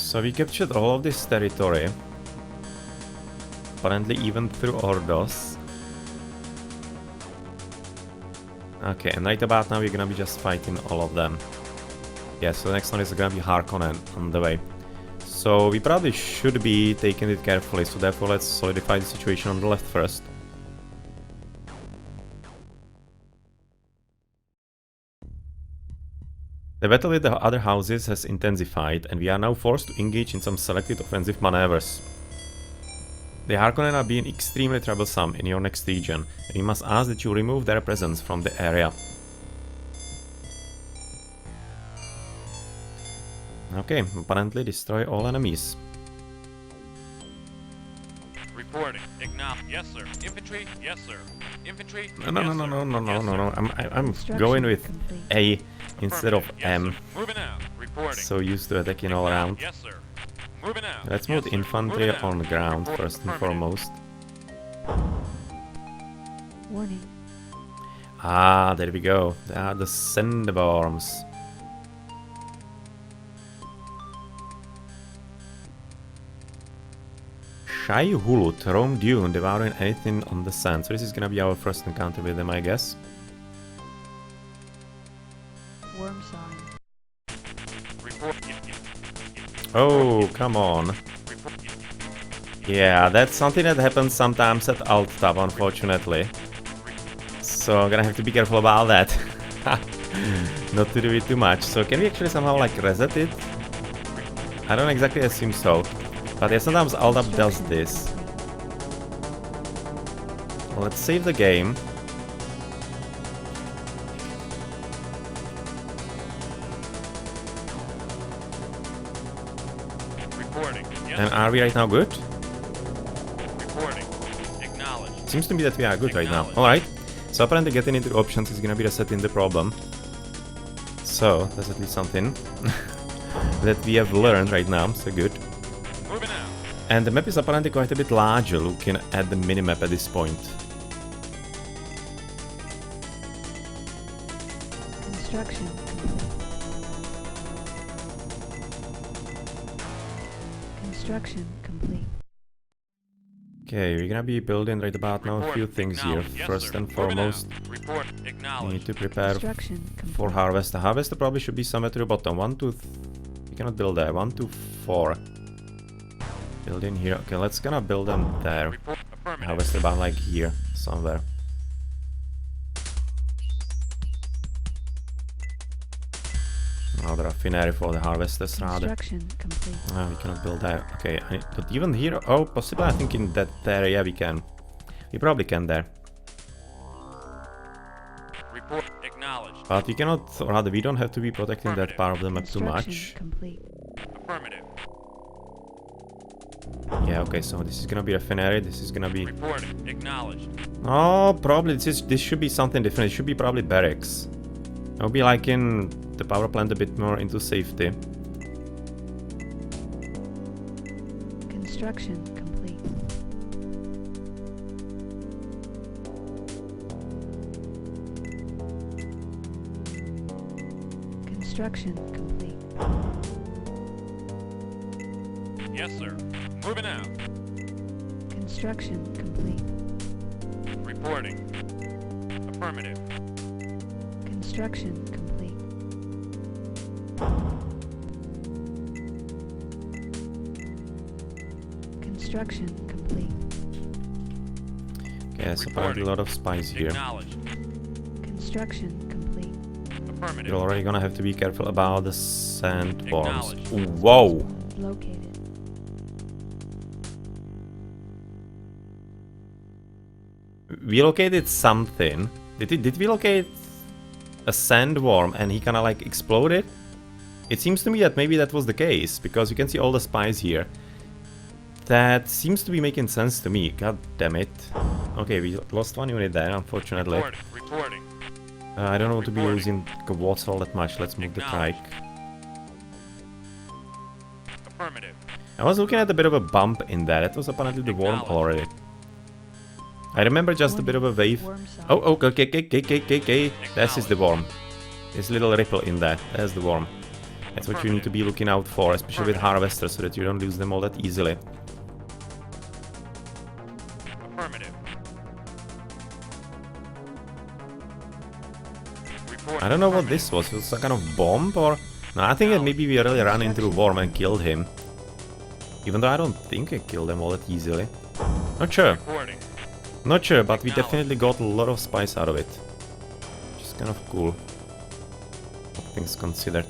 So we captured all of this territory. Apparently even through Ordos. Okay, and right about now we're gonna be just fighting all of them. Yeah, so the next one is gonna be Harkonnen on the way. So we probably should be taking it carefully, so therefore let's solidify the situation on the left first. The battle with the other houses has intensified, and we are now forced to engage in some selected offensive maneuvers. The Harkonnen are being extremely troublesome in your next region, and we must ask that you remove their presence from the area. Okay, apparently destroy all enemies. Reporting. Acknowledge. Yes, sir. Infantry. Yes, sir. Infantry. No. I'm going with A instead of M. Moving out. Reporting. So used to attacking all around. Yes, sir. Moving out. Let's move the infantry on the ground first and foremost. Warning. Ah, there we go. There are the sandworms. Shai Hulut roam Dune, devouring anything on the sand. So this is gonna be our first encounter with them, I guess. Worm sign. Report. Oh, come on. Yeah, that's something that happens sometimes at Alt Tab, unfortunately. So I'm gonna have to be careful about that. Not to do it too much. So can we actually somehow like reset it? I don't exactly assume so. But yeah, sometimes Alt Tab does this. Let's save the game. Reporting. Yes, And are we right now good? reporting. Acknowledge. Seems to me that we are good right now. Alright. So apparently getting into the options is gonna be resetting the problem. So, that's at least something that we have learned right now, so good. Moving out. And the map is apparently quite a bit larger looking at the minimap at this point. Construction. Construction complete. Okay, we're gonna be building right about now a few things here. Yes, First sir. and Moving out. foremost, Report. we Acknowledge. need to prepare Construction complete. for harvester. Harvester probably should be somewhere to the bottom. 1, 2, we cannot build there. 1, 2, 4. Build in here. Okay, let's gonna build them there. Report. Affirmative. Harvester about like here, somewhere. Another raffinery for the harvesters rather. Construction complete. Ah, we cannot build there. Okay, but even here, oh, possibly I think in that area we can. We probably can there. Report. Acknowledge. But we cannot, or rather we don't have to be protecting that part of the map too Construction much. complete. Affirmative. Yeah, okay, so this is gonna be raffinery, this is gonna be... Reporting. Acknowledged. Oh, probably this should be something different. It should be probably barracks. I'll be liking the power plant a bit more into safety. Construction complete. Construction complete. Yes, sir. Moving out. Construction complete. Reporting. Affirmative. Construction complete. Construction complete. Okay, so apparently a lot of spies here. Acknowledged. Construction complete. Affirmative. We're already gonna have to be careful about the sandworms. Acknowledged. Ooh, whoa! Located. We located something. Did we locate a sandworm and he kinda like exploded? It seems to me that maybe that was the case, because you can see all the spies here. That seems to be making sense to me, god damn it. Okay, we lost one unit there, unfortunately. Reporting. I don't want to be using water all that much, let's move the trike. Affirmative. I was looking at a bit of a bump in there, that was apparently the worm already. I remember just a bit of a wave. Worm sign. Oh, okay. This is the worm. This little ripple in there, there's the worm. That's what you need to be looking out for, especially with harvesters, so that you don't lose them all that easily. Affirmative. I don't know what this was. It was some kind of bomb or... No, I think that maybe we really ran into the worm and killed him. Even though I don't think I killed them all that easily. Not sure. Reporting. Not sure, but we definitely got a lot of spice out of it. Which is kind of cool. All things considered.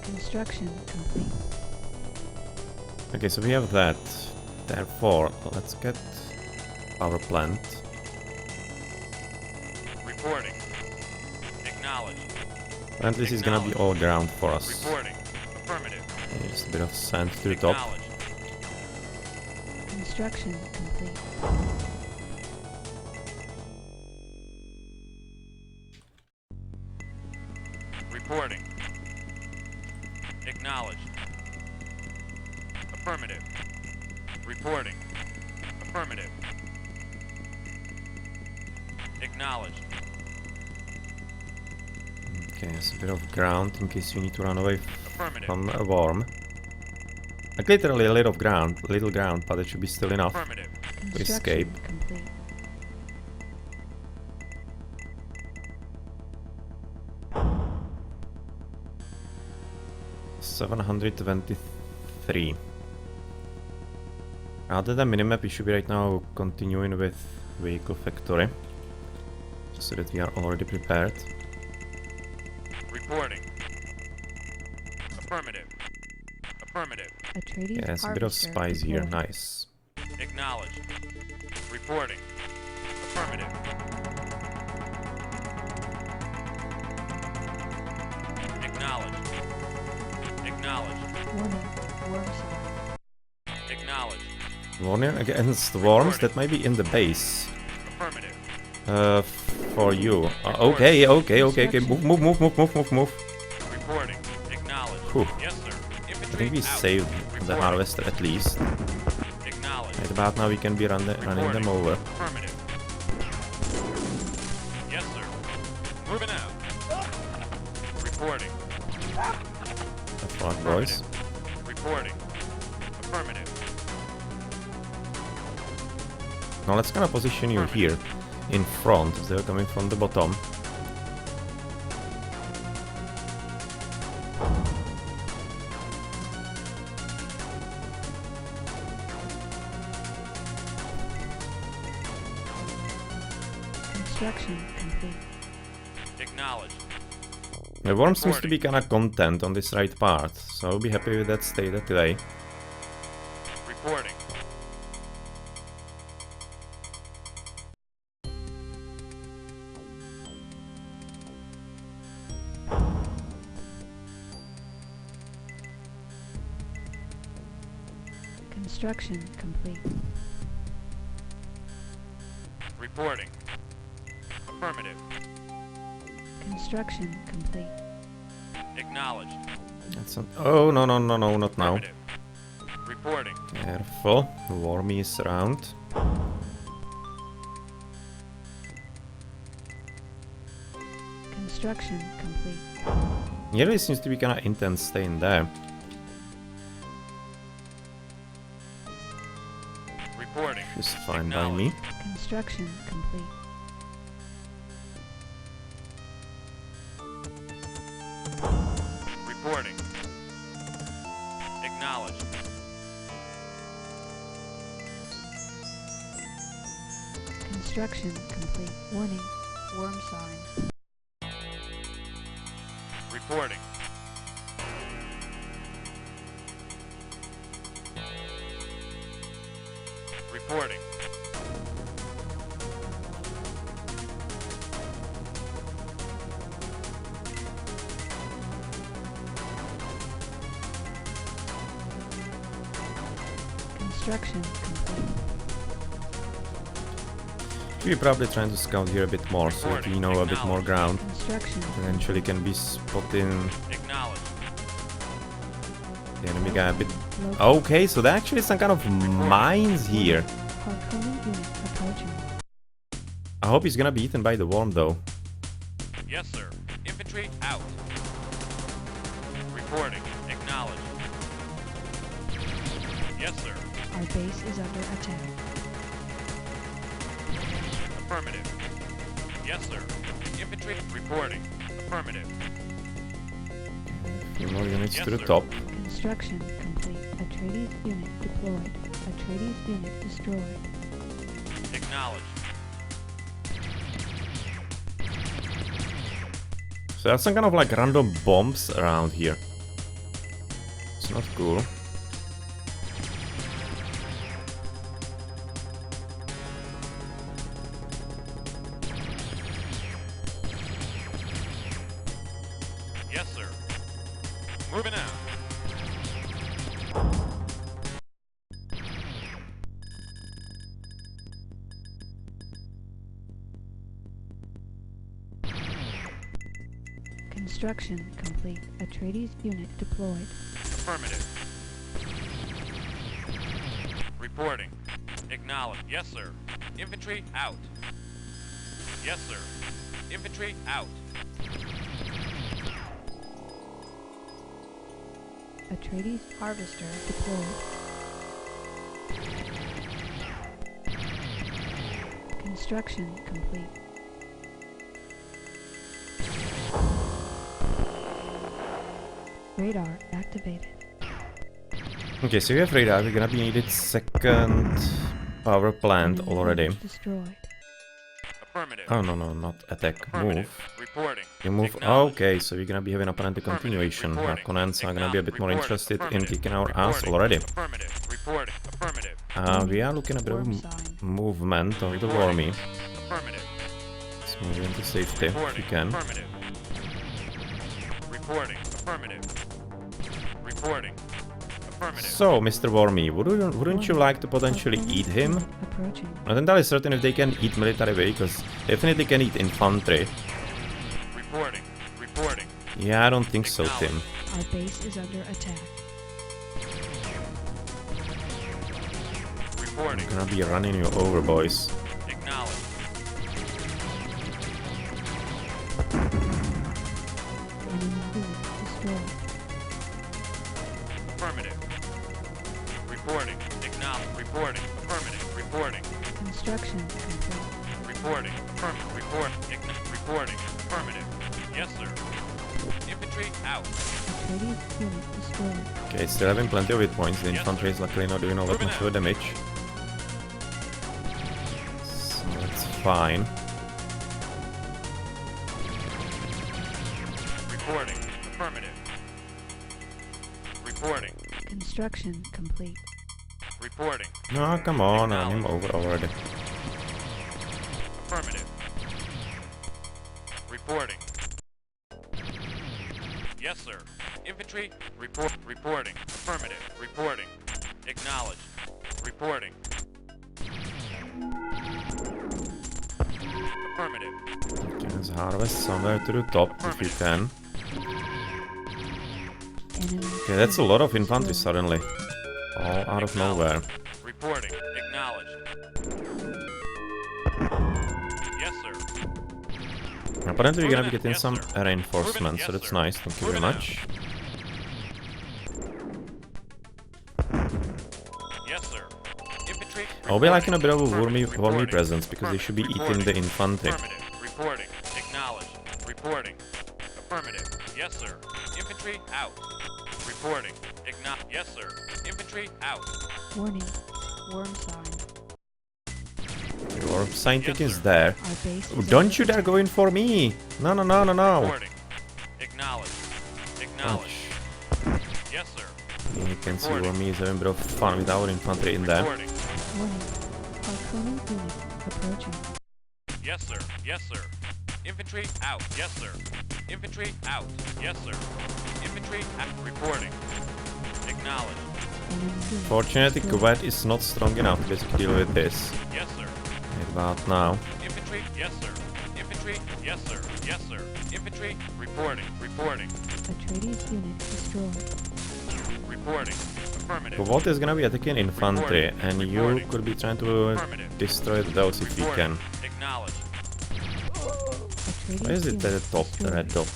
Construction complete. Okay, so we have that. Therefore, let's get power plant. Reporting. Acknowledged. And this is gonna be all ground for us. Reporting. Affirmative. Yeah, just a bit of sand to the top. Acknowledged. Construction complete. Reporting. Acknowledged. Affirmative. Reporting. Affirmative. Acknowledged. Okay, there's a bit of ground in case you need to run away Affirmative. from a worm. Like literally a little ground, but it should be still enough Affirmative. to escape. Construction complete. $723. Other than minimap, we should be right now continuing with vehicle factory, just so that we are already prepared. Reporting. Affirmative. Affirmative. Atreides Yeah, there's a bit of harvester spice here, deployed. nice. Acknowledged. Reporting. Affirmative. Acknowledged. Acknowledged. Warning. Worm sight. Acknowledged. Warning against worms that might be in the base. Affirmative. For you. Okay, move. Reporting. Acknowledged. Whew. Yes, sir. I Infantry think we out. saved the Reporting. harvester at least. Acknowledged. Right about now we can be running them over. Affirmative. Yes, sir. Moving out. Reporting. That's right, boys. Reporting. Affirmative. Now let's kind of position you here in front, as they're coming from the bottom. Construction complete. Acknowledged. The worm seems to be kind of content on this right part, so I'll be happy with that state today. Reporting. Construction complete. Reporting. Affirmative. Construction complete. Acknowledged. That's not, oh, no, not now. Affirmative. Reporting. Careful, the wormy is around. Construction complete. Yeah, really seems to be kind of intense staying there. Reporting. Just fine by me. Construction complete. Reporting. Acknowledged. Construction complete. Warning. Worm sign. Reporting. Reporting. Construction complete. We're probably trying to scout here a bit more so that we know a bit more ground. Construction. Eventually can be spotting Acknowledged. the enemy guy a bit. Located. Okay, so there actually is some kind of mines here. Harpoon unit approaching. I hope he's gonna be eaten by the worm though. Yes, sir. Infantry Infantry out. Reporting. Acknowledged. Yes, sir. Our base is under attack. Affirmative. Yes, sir. Infantry reporting. Affirmative. Few more units Yes, to the sir. top. Construction complete. Atreides unit deployed. Atreides unit destroyed. Acknowledged. So there's some kind of like random bombs around here. It's not cool. Yes, sir. Moving out. Construction complete. Atreides unit deployed. Affirmative. Reporting. Acknowledge. Yes, sir. Infantry out. Yes, sir. Infantry out. Atreides harvester deployed. Construction complete. Radar activated. Okay, so we have radar. We're gonna be needed second power plant Enemy already. unit destroyed. Affirmative. Oh no, no, not attack. Affirmative. Move. Reporting. You move. Acknowledged. Okay, so we're gonna be having apparently continuation. Our Reporting. opponents are gonna be a bit more Reporting. interested in Affirmative. kicking our ass Reporting. already. Affirmative. Reporting. Affirmative. We are looking at a bit Worm of sign. movement of the wormy. Affirmative. Let's move into safety if we Reporting. can. Affirmative. Reporting. Affirmative. Reporting. Affirmative. So, Mr. Wormy, wouldn't you like to potentially eat him? Approaching. Not entirely certain if they can eat military vehicles. Definitely can eat infantry. Reporting. Reporting. Yeah, I don't think so, Tim. Our base is under attack. Reporting. I'm gonna be running you over, boys. Acknowledge. Enemy unit destroyed. Affirmative. Reporting. Acknowledge. Reporting. Affirmative. Reporting. Construction complete. Reporting. Affirmative. Report. Reporting. Affirmative. Yes, sir. Infantry out. Atreides unit destroyed. Okay, still having plenty of hit points. The Yes, infantry is sir. luckily not doing all that much of a damage. So that's fine. Reporting. Affirmative. Reporting. Construction complete. Reporting. No, come on, run him over already. Affirmative. Reporting. Yes, sir. Infantry, reporting. Affirmative. Reporting. Acknowledged. Reporting. Affirmative. Okay, let's harvest somewhere to the top if you can. Enemy Okay, that's a lot of infantry suddenly. All out of nowhere. Reporting. Acknowledged. Yes, sir. Apparently we're gonna be getting Yes, some sir. reinforcements, so Yes, that's sir. nice. Thank you very Moving much. Yes, sir. Infantry. I'll be liking a bit of a wormy Reporting. presence because they should be eating the infantry. Affirmative. Reporting. Acknowledged. Reporting. Affirmative. Yes, sir. Infantry out. Reporting. Yes, sir. Infantry out. warning. Worm sign. Your scientific Yes, is sir. there. Our base Oh, is don't you under dare go in for me! No, no, no, no, no! Reporting. Acknowledged. Acknowledged. Yes, sir. You can see Reporting. Wormy is having a bit of fun with our infantry in there. Reporting. warning. Arcana unit approaching. Yes, sir. Yes, sir. Infantry out. Yes, sir. Infantry out. Yes, sir. Infantry out. Reporting. Acknowledged. Enemy unit Fortunately, destroyed. Kuwait is not strong enough to basically deal with this. Yes, sir. Right about now. Infantry. Yes, sir. Infantry. Yes, sir. Yes, sir. Infantry. Reporting. Reporting. Atreides unit destroyed. Reporting. Affirmative. Kuwait is gonna be attacking infantry, and you Reporting. could be trying to Affirmative. destroy those if you Reporting. can. Acknowledged. Atreides Why is it at unit the top, the destroyed. red dot?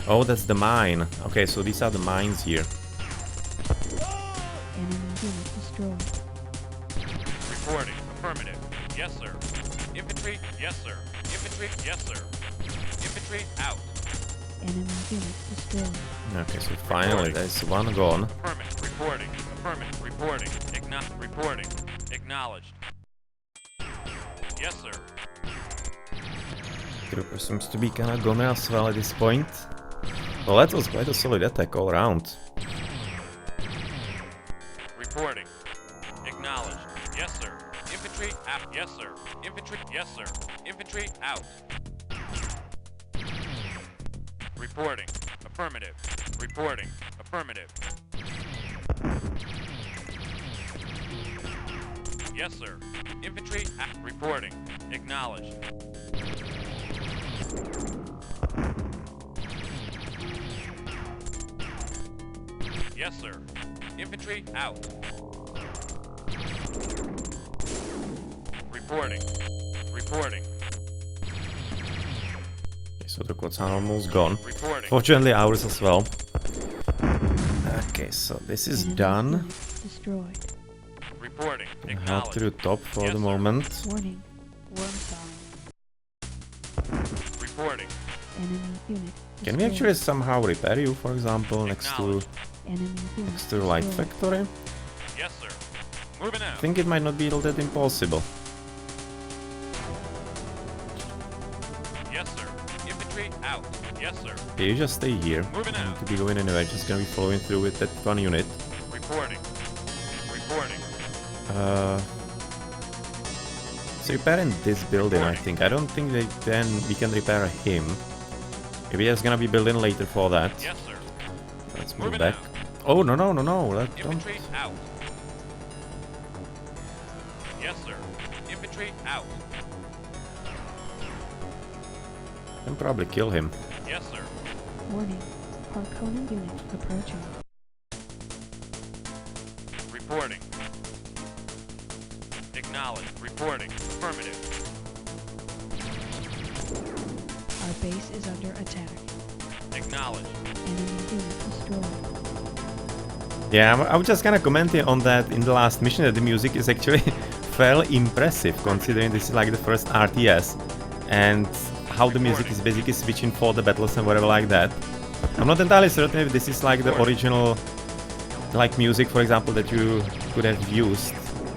Oh, that's the mine. Okay, so these are the mines here. Enemy unit destroyed. Reporting. Affirmative. Yes, sir. Infantry. Yes, sir. Infantry. Yes, sir. Infantry out. Enemy unit destroyed. Okay, so finally there's one gone. Affirmative. Reporting. Affirmative. Reporting. Reporting. Acknowledged. Yes, sir. Trooper seems to be kinda gone as well at this point. Well, that was quite a solid attack all around. Reporting. Acknowledged. Yes, sir. Infantry out. Yes, sir. Infantry. Yes, sir. Infantry out. Reporting. Affirmative. Reporting. Affirmative. Yes, sir. Infantry out. Reporting. Acknowledged. Yes, sir. Infantry out. Reporting. Reporting. Okay, so the quads are almost gone. Reporting. Fortunately, ours as well. Okay, so this is Enemy done. unit destroyed. Reporting. Head to Acknowledged. the top for Yes, the sir. moment. Warning. Worm sign. Reporting. Enemy unit destroyed. Can we actually somehow repair you, for example, next to Enemy unit the light destroyed. factory? Yes, sir. Moving I out. think it might not be all that impossible. Yes, sir. Infantry out. Yes, sir. Okay, you just stay here. Moving I out. need to be going anyway, just gonna be following through with that one unit. Reporting. Reporting. So repairing this building, I think. I don't think that then we can repair him. Maybe there's gonna be building later for that. Yes, sir. Let's move Moving back. out. Oh, no, no, no, no. That don't... Infantry out. Yes, sir. Infantry out. Can probably kill him. Yes, sir. Warning. Harkonnen unit approaching. Reporting. Acknowledged. Reporting. Affirmative. Our base is under attack. Acknowledged. Enemy unit destroyed. Yeah, I was just kind of commenting on that in the last mission that the music is actually fairly impressive considering this is like the first RTS and how the music is basically switching for the battles and whatever like that. I'm not entirely certain if this is like the original like music, for example, that you could have used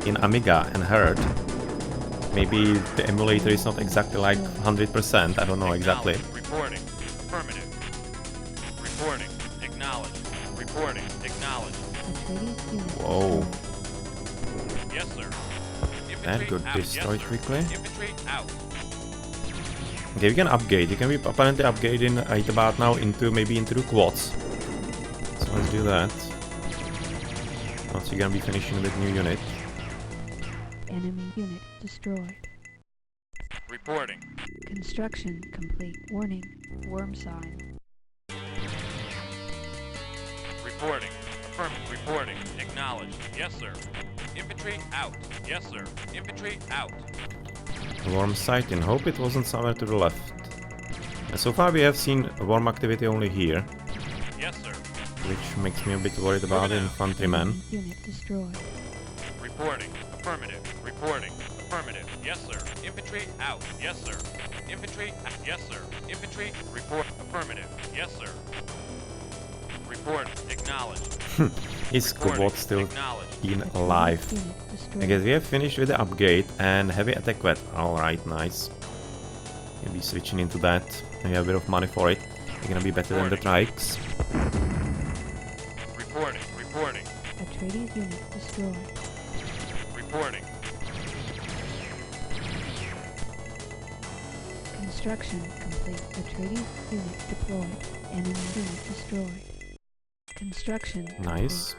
in Amiga and heard. Maybe the emulator is not exactly like 100%, I don't know exactly. Acknowledged. Reporting. Affirmative. Reporting. Acknowledged. Reporting. Acknowledged. Atreides unit Whoa. destroyed. Yes, sir. That Infantry got out. destroyed Yes, sir. quickly. Infantry out. Okay, we can upgrade. You can be apparently upgrading right about now into maybe into the quads. So let's do that. Once you're gonna be finishing with new unit. Enemy unit destroyed. Reporting. Construction complete. Warning. Worm sign. Reporting. Affirmative. Reporting. Acknowledged. Yes, sir. Infantry out. Yes, sir. Infantry out. Worm sight in hope it wasn't somewhere to the left. And so far we have seen worm activity only here, Yes, sir. which makes me a bit worried about the infantryman. Enemy unit destroyed. Reporting. Affirmative. Reporting. Affirmative. Yes, sir. Infantry out. Yes, sir. Infantry. Yes, sir. Infantry. Report. Affirmative. Yes, sir. Report. Acknowledged. Is Cobalt still Acknowledged. been alive? Unit destroyed. I guess we have finished with the upgrade and heavy attack wet. Alright, nice. Maybe switching into that. We have a bit of money for it. We're gonna be better than the Trikes. Reporting. Reporting. Atreides unit destroyed. Reporting. Construction complete. Atreides unit deployed. Enemy unit destroyed. Construction Nice.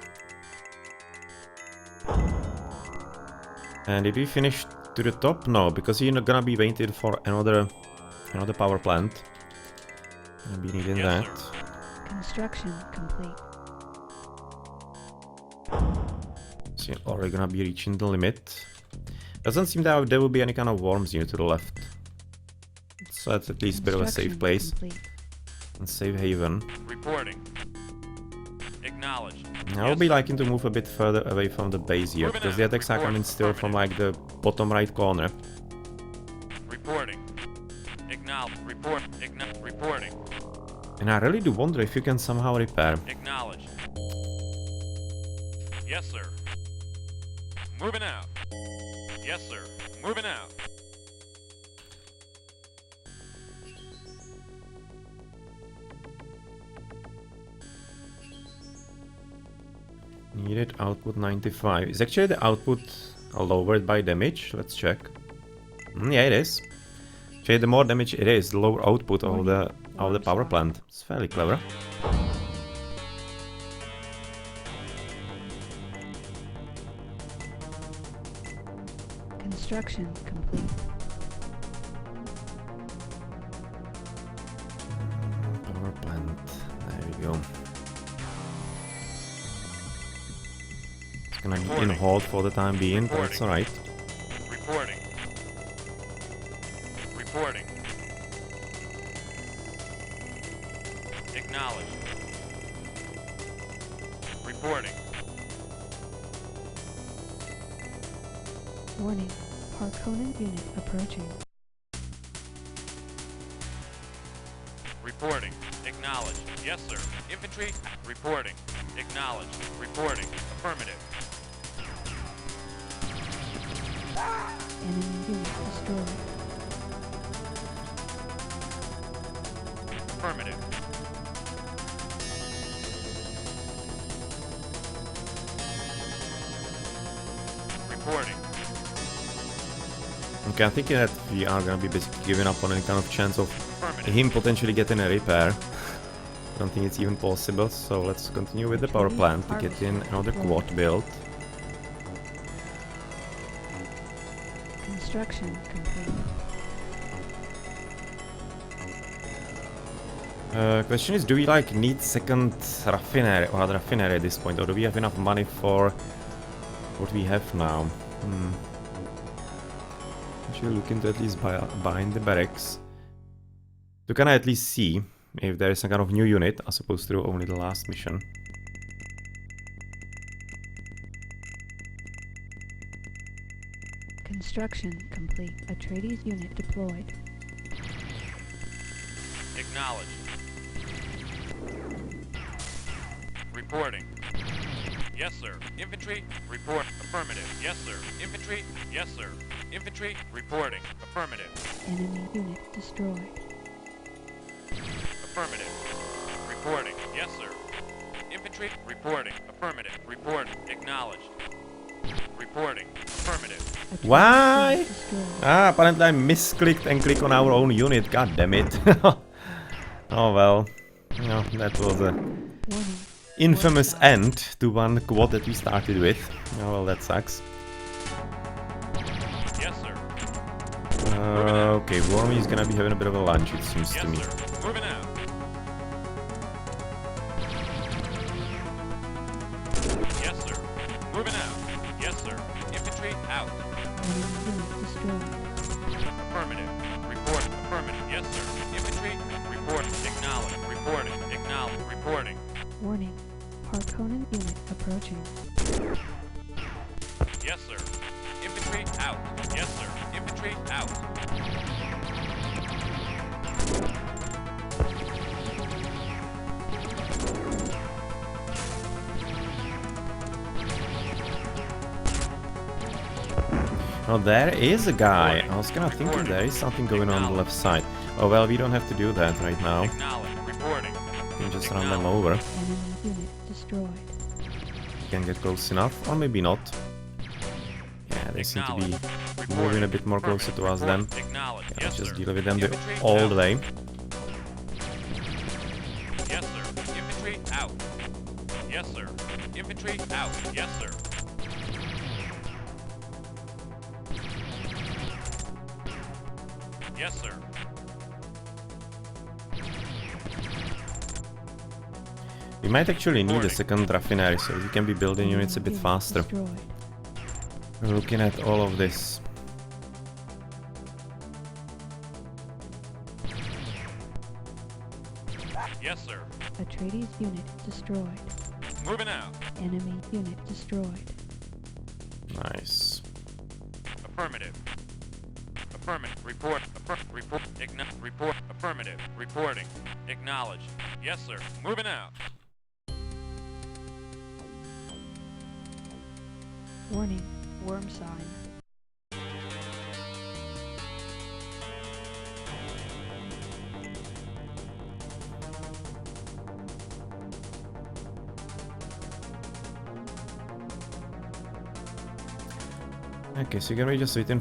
And did we finish to the top? No, because you're not gonna be waiting for another power plant. Gonna be needing Yes, that. complete. Construction complete. So you're already gonna be reaching the limit. Doesn't seem that there will be any kind of worms near to the left. So that's at least a bit of a safe Construction place. complete. And safe haven. Reporting. Acknowledged. I would be liking to move a bit further away from the base here, Moving because out. the attacks are coming still from like the bottom right corner. Reporting. Acknowledge. Report. Reporting. And I really do wonder if you can somehow repair. Acknowledged. Yes, sir. Moving out. Yes, sir. Moving out. Needed output 95. Is actually the output lowered by damage? Let's check. Yeah, it is. Actually, the more damage it is, the lower output of the power plant. It's fairly clever. Construction complete. Power plant. There we go. It's gonna be in hold for the time being, but it's alright. Reporting. Reporting. Acknowledged. Reporting. Warning. Harkonnen unit approaching. Reporting. Acknowledged. Yes, sir. Infantry. Reporting. Acknowledged. Reporting. Affirmative. Enemy unit destroyed. Affirmative. Reporting. Okay, I'm thinking that we are gonna be basically giving up on any kind of chance of Affirmative. him potentially getting a repair. I don't think it's even possible, so let's continue with the power plant to get in another quad build. Construction complete. Question is, do we like need second raffinery or other raffinery at this point, or do we have enough money for what we have now? Should look into at least buying the barracks. So can I at least see if there is some kind of new unit as opposed to only the last mission? Construction complete. Atreides unit deployed. Acknowledged. Reporting. Yes, sir. Infantry, report. Affirmative. Yes, sir. Infantry, yes, sir. Infantry, reporting. Affirmative. Enemy unit destroyed. Affirmative. Reporting. Yes, sir. Infantry, reporting. Affirmative. Report. Acknowledged. Reporting. Affirmative. Atreides Why? unit destroyed. Ah, apparently I misclicked and clicked on our own unit. God damn it. Oh well. No, that was a Warning. infamous end to one quad that we started with. Oh well, that sucks. Yes, sir. Okay, Wormy is gonna be having a bit of a lunch, it seems Yes, to me. sir. Moving out. Yes, sir. Moving out. Yes, sir. Infantry out. Enemy unit destroyed. Affirmative. Report. Affirmative. Yes, sir. Infantry. Report. Acknowledge. Reporting. Acknowledge. Reporting. Warning. Harkonnen unit approaching. Yes, sir. Infantry out. Yes, sir. Infantry out. Oh, there is a guy. I was kinda thinking there is something going on the left side. Oh well, we don't have to do that right now. Acknowledge. Reporting. We can just run them over. Enemy unit destroyed. We can get close enough, or maybe not. Yeah, they seem to be moving a bit more closer to us then. Acknowledge. Yeah, Yes, let's just sir. deal with them Infantry all out. the way. Yes, sir. Infantry out. Yes, sir. Infantry out. Yes, sir. Yes, sir. We might actually need a second raffinery, so we can be building units a bit Unit faster. destroyed. We're looking at all of this. Atreides unit destroyed. Moving out. Enemy unit destroyed. Nice. Affirmative. Affirmative. Report. Report. Report. Affirmative. Reporting. Acknowledge. Yes, sir. Moving out. Warning, worm sign. Okay, so you're gonna be just waiting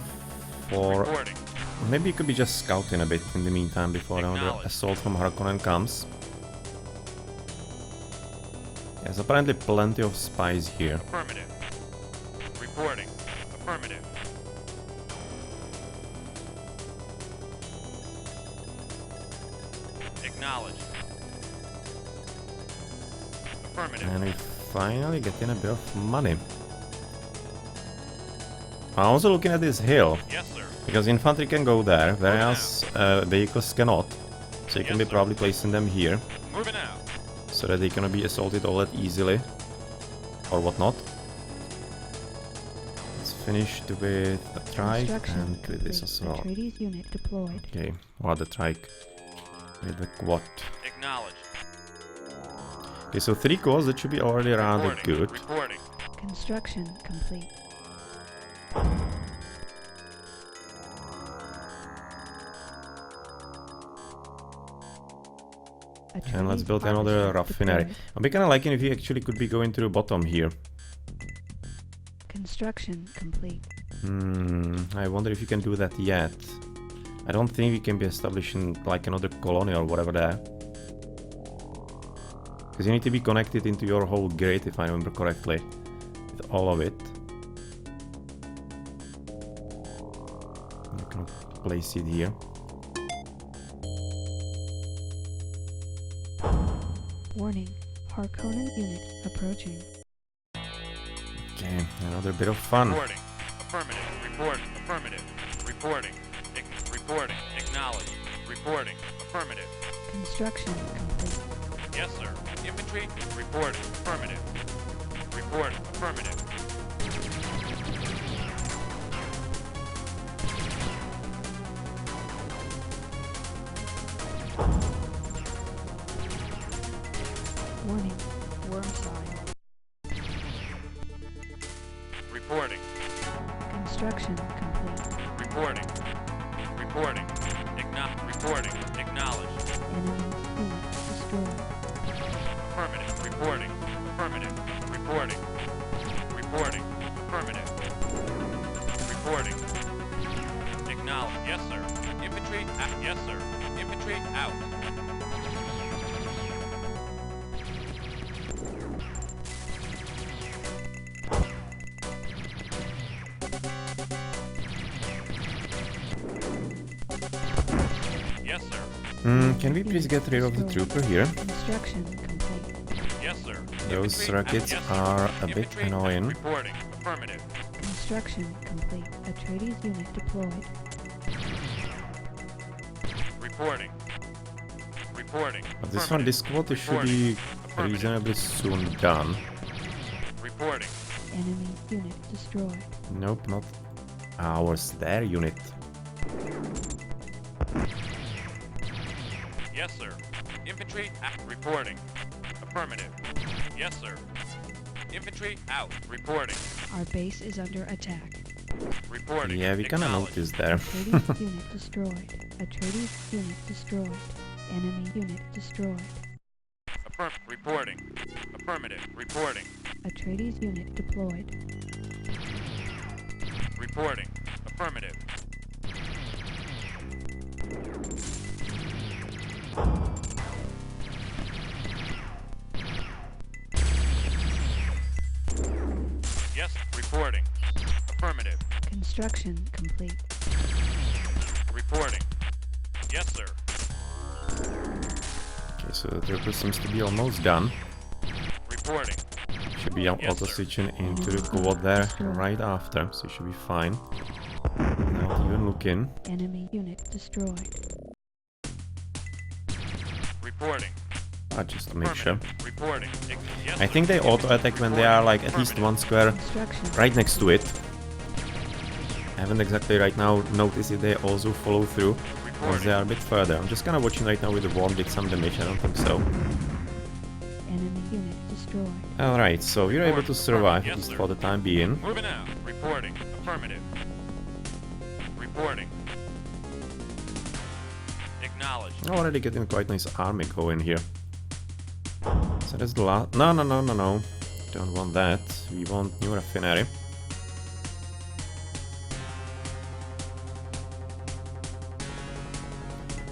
for... Reporting. Maybe you could be just scouting a bit in the meantime before another assault from Harkonnen comes. There's apparently plenty of spies here. Affirmative. Reporting. Affirmative. Acknowledge. Affirmative. And we finally get in a bit of money. I'm also looking at this hill, Yes, sir. because infantry can go there, whereas vehicles cannot. So you can be Yes, sir. probably placing them here, Moving out. so that they cannot be assaulted all that easily, or whatnot. Let's finish with a trike Construction and with this as well. Atreides unit deployed. Okay, or the trike with the quad. Acknowledge. Okay, so 3 cores, that should be already rather Reporting. good. Reporting. Construction complete. And let's Atreides build another armistice raffinery. deployed. I'd be kinda liking if you actually could be going to the bottom here. Construction complete. I wonder if you can do that yet. I don't think we can be establishing like another colony or whatever there. Because you need to be connected into your whole grid, if I remember correctly. With all of it. You can place it here. Warning, Harkonnen unit approaching. Okay, another bit of fun. Reporting. Affirmative. Report. Affirmative. Reporting. Reporting. Acknowledge. Reporting. Affirmative. Construction complete. Yes, sir. Infantry. Reporting. Affirmative. Reporting. Affirmative. Warning, worm sign. Reporting. Construction complete. Reporting. Reporting. Reporting. Acknowledge. Enemy unit destroyed. Affirmative. Reporting. Affirmative. Reporting. Reporting. Affirmative. Reporting. Acknowledge. Yes, sir. Infantry. Yes, sir. Infantry out. Yes, sir. Can we please get rid of the trooper here? Construction complete. Yes, sir. Those Infantry rockets yes, sir. are a bit Infantry annoying. Reporting. Affirmative. Construction complete. Atreides unit deployed. Reporting. Reporting. But this one, this quad should be reasonably soon done. Reporting. Enemy unit destroyed. Nope, not ours. Their unit. Yes, sir. Infantry reporting. Affirmative. Yes, sir. Infantry out. Reporting. Our base is under attack. Reporting. Yeah, we kinda Acknowledge. noticed there. Atreides unit destroyed. Atreides unit destroyed. Enemy unit destroyed. Reporting. Affirmative. Reporting. Atreides unit deployed. Reporting. Affirmative. Yes, reporting. Affirmative. Construction complete. Reporting. Yes, sir. Okay, so the trooper seems to be almost done. Reporting. Should be Yes, auto sir. switching into the quad there right after, so it should be fine. Not even looking. Enemy unit destroyed. Reporting. just to make sure. Affirmative. Reporting. Yes, I sir. think they auto-attack when they are like at least one square Construction. right next to it. I haven't exactly right now noticed if they also follow through, because they are a bit further. I'm just kind of watching right now with the worm did some damage, I don't think so. Enemy unit destroyed. Alright, so we're able to survive, at least for the time being. Moving out. Reporting. Affirmative. Reporting. Acknowledged. I'm already getting quite nice army going here. So that's the last... No. Don't want that. We want new refinery.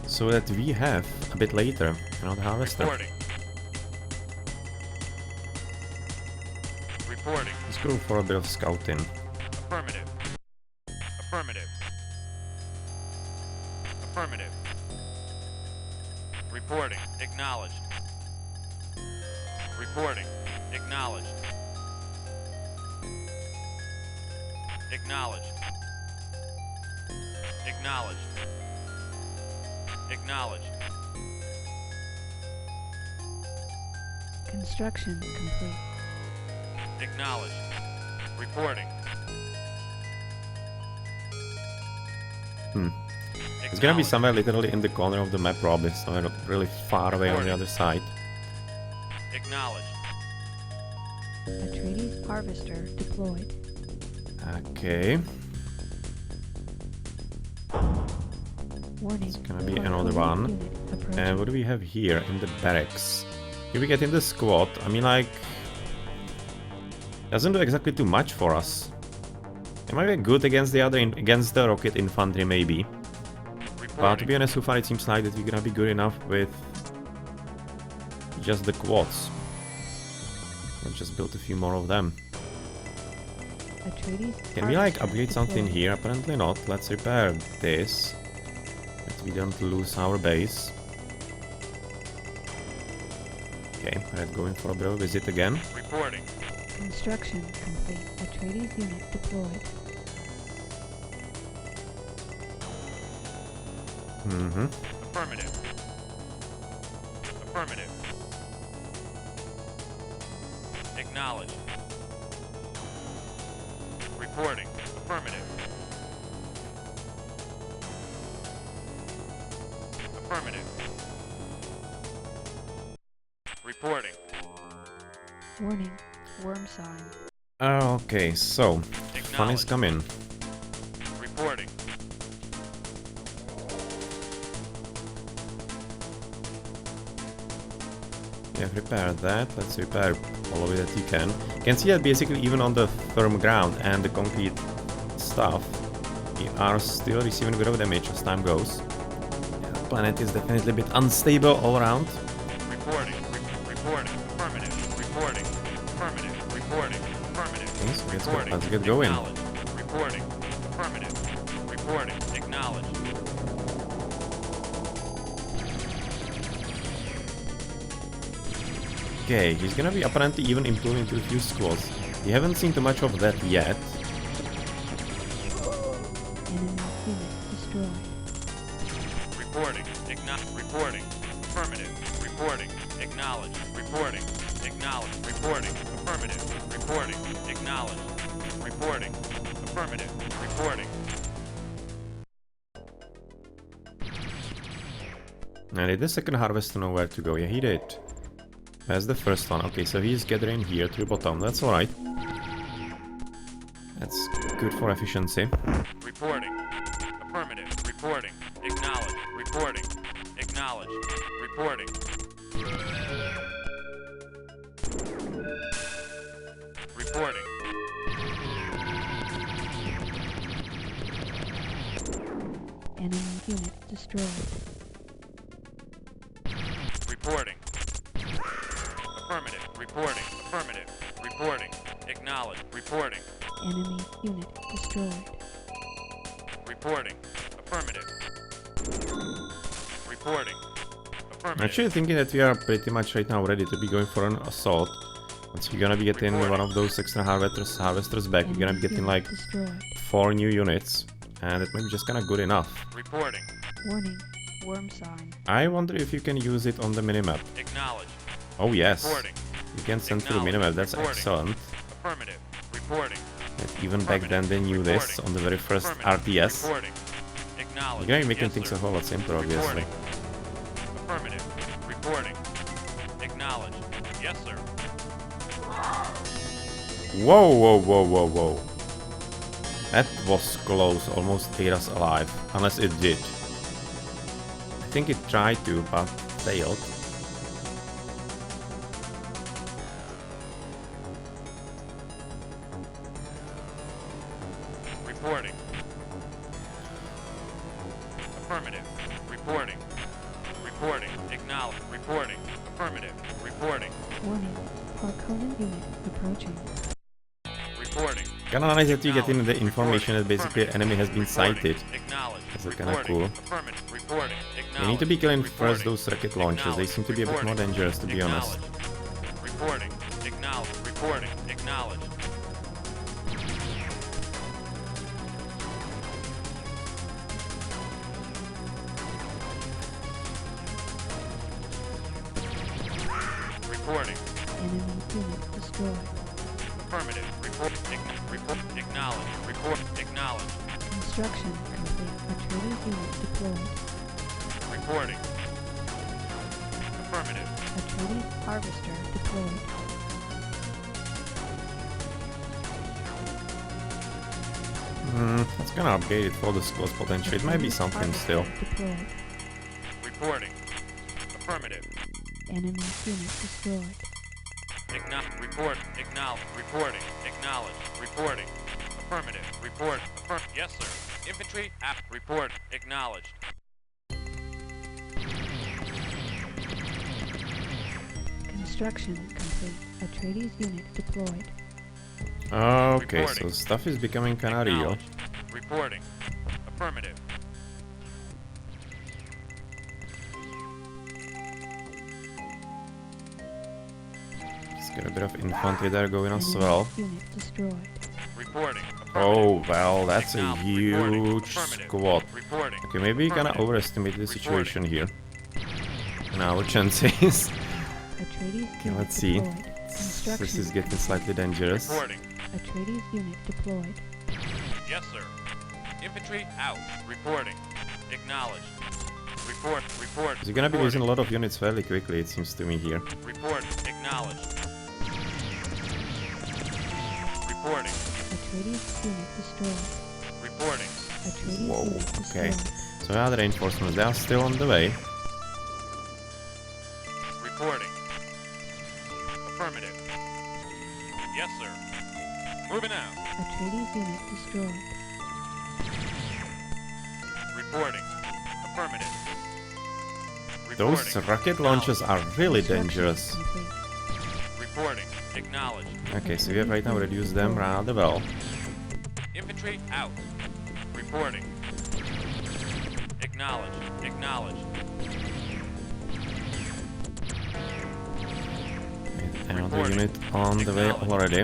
So that we have, a bit later, another harvester. Reporting. Reporting. Let's go for a bit of scouting. Affirmative. Affirmative. Affirmative. Reporting. Acknowledged. Reporting. Acknowledged. Acknowledged. Acknowledged. Acknowledged. Construction complete. Acknowledged. Reporting. It's gonna be somewhere literally in the corner of the map, probably somewhere really far away on the other side. Acknowledged. Atreides harvester deployed. Okay, Warning. it's gonna be another one. Unit approaching. And what do we have here in the barracks? Here we get in the squad. I mean, like, doesn't do exactly too much for us. It might be good against the against the rocket infantry, maybe. But to be honest, so far it seems like that we're gonna be good enough with just the quads. Let's just build a few more of them. Atreides Can we like harvester upgrade something deployed. here? Apparently not. Let's repair this, that we don't lose our base. Okay, let's go in for a bit of a visit again. Reporting. Construction complete. Atreides unit deployed. Mm-hmm. Affirmative. Affirmative. Acknowledged. Reporting. Affirmative. Affirmative. Reporting. Warning. Worm sign. Okay, so fun is Acknowledged. coming. Reporting. We have repaired that. Let's repair all of it that you can. You can see that basically even on the firm ground and the concrete stuff, we are still receiving a bit of damage as time goes. Yeah, the planet is definitely a bit unstable all around. Reporting. Reporting. Affirmative. Reporting. Affirmative. Reporting. Affirmative. Okay, so Reporting. let's get going. Acknowledged. Reporting. Affirmative. Reporting. Acknowledged. Okay, he's gonna be apparently even improving into a few squads. We haven't seen too much of that yet. Enemy unit destroyed. Reporting. Reporting. Affirmative. Reporting. Acknowledged. Reporting. Acknowledged. Reporting. Affirmative. Reporting. Acknowledged. Reporting. Affirmative. Reporting. And did the second harvester know where to go? Yeah, he did. That's the first one. Okay, so he's gathering here to the bottom. That's alright. That's good for efficiency. Reporting. Affirmative. Reporting. Acknowledged. Reporting. Acknowledged. Reporting. Reporting. Enemy unit destroyed. Reporting. Affirmative. Reporting. Affirmative. Reporting. Acknowledged. Reporting. Enemy unit destroyed. Reporting. Affirmative. Reporting. I'm Affirmative. actually thinking that we are pretty much right now ready to be going for an assault. Once we're gonna be getting one of those extra harvesters back, we're gonna be getting like destroyed. 4 new units. And it may be just kinda good enough. Reporting. Warning. Worm sign. I wonder if you can use it on the minimap. Acknowledged. Oh yes. Reporting. You can send to the minimap, that's Reporting. excellent. Affirmative. Reporting. That even back then they knew this on the very first RTS. Reporting. Acknowledge. You're gonna be making Yes, things sir. a whole lot simpler, obviously. Reporting. Affirmative. Reporting. Acknowledge. Yes, sir. Whoa, whoa, whoa, whoa, whoa. That was close, almost ate us alive. Unless it did. I think it tried to, but failed. Reporting. Affirmative. Reporting. Reporting. Acknowledge. Reporting. Affirmative. Reporting. Warning. Harkonnen unit approaching. Reporting. Kinda nice that you get in the information that basically an enemy has been sighted. Acknowledge. That's kinda cool. Affirmative. Reporting. You need to be killing Reporting. first those rocket launchers, they seem to be a bit more dangerous, to be honest. Reporting. Acknowledge. Reporting. Acknowledge. Reporting. Enemy unit destroyed. Affirmative. Report. Report. Acknowledge. Report. Acknowledge. Construction complete. Atreides unit deployed. Reporting. Affirmative. Atreides harvester deployed. That's gonna upgrade it for the squad potential. It might be Atreides something harvester still. Deployed. Reporting. Affirmative. Enemy unit destroyed. Report. Acknowledge. Reporting. Acknowledge. Reporting. Affirmative. Report. Yes, sir. Infantry. Report. Acknowledged. Construction complete. Atreides unit deployed. Okay, so Reporting. stuff is becoming kinda real. Acknowledged. Reporting. Affirmative. Let's get a bit of infantry there going as well. Unit destroyed. Reporting. Oh, well, that's a Acknowledged. Reporting. huge Affirmative. squad. Reporting. Okay, maybe you kinda Affirmative. overestimate the situation here. And our chances. Atreides Okay, unit let's see. deployed. Construction. This is getting slightly dangerous. Reporting. Atreides unit deployed. Yes, sir. Infantry out. Reporting. Acknowledged. Report. You're gonna be losing a Reporting. lot of units fairly quickly, it seems to me here. Report. Acknowledged. Reporting. Atreides unit destroyed. Reporting. Atreides Whoa, unit okay. destroyed. So yeah, the reinforcements, they are still on the way. Reporting. Affirmative. Yes, sir. Moving out. Atreides unit destroyed. Reporting. Affirmative. Those Reporting. rocket launches are really Construction dangerous. complete. Reporting. Acknowledged. Okay, so we have right now reduced them rather well. Infantry out. Reporting. Acknowledged. Acknowledged. Another Reporting. unit on the way already.